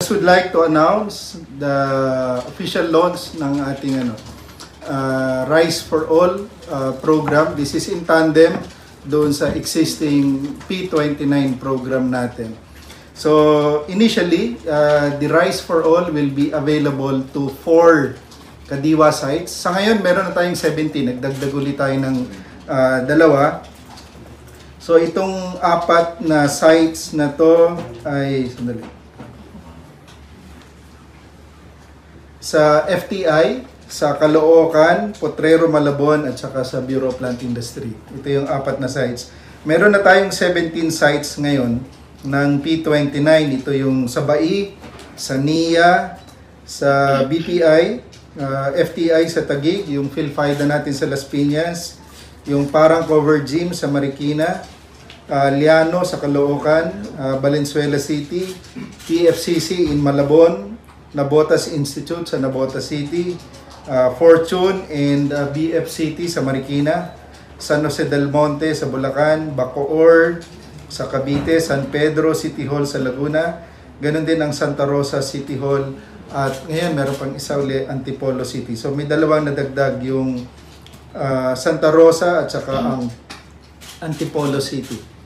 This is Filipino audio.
just would like to announce the official launch ng ating Rice for All program. This is in tandem doon sa existing P29 program natin. So initially, the Rice for All will be available to 4 Kadiwa sites. Sa ngayon, meron na tayong 17. Nagdagdag ulit tayo ng 2. So itong 4 na sites na to ay sa FTI, sa Caloocan, Potrero, Malabon at saka sa Bureau of Plant Industry. Ito yung 4 na sites. Meron na tayong 17 sites ngayon ng P29. Ito yung sa Bai, sa NIA, sa BPI, FTI sa Taguig, yung PhilFIDA natin sa Las Piñas, yung Parang Cover Gym sa Marikina, Liano sa Caloocan, Valenzuela City, PFCC in Malabon, Nabotas Institute sa Nabotas City, Fortune and BFCT sa Marikina, San Jose del Monte sa Bulacan, Bacoor sa Cavite, San Pedro City Hall sa Laguna, ganun din ang Santa Rosa City Hall, at ngayon meron pang isa uli, Antipolo City. So may dalawang nadagdag, yung Santa Rosa at saka ang Antipolo City.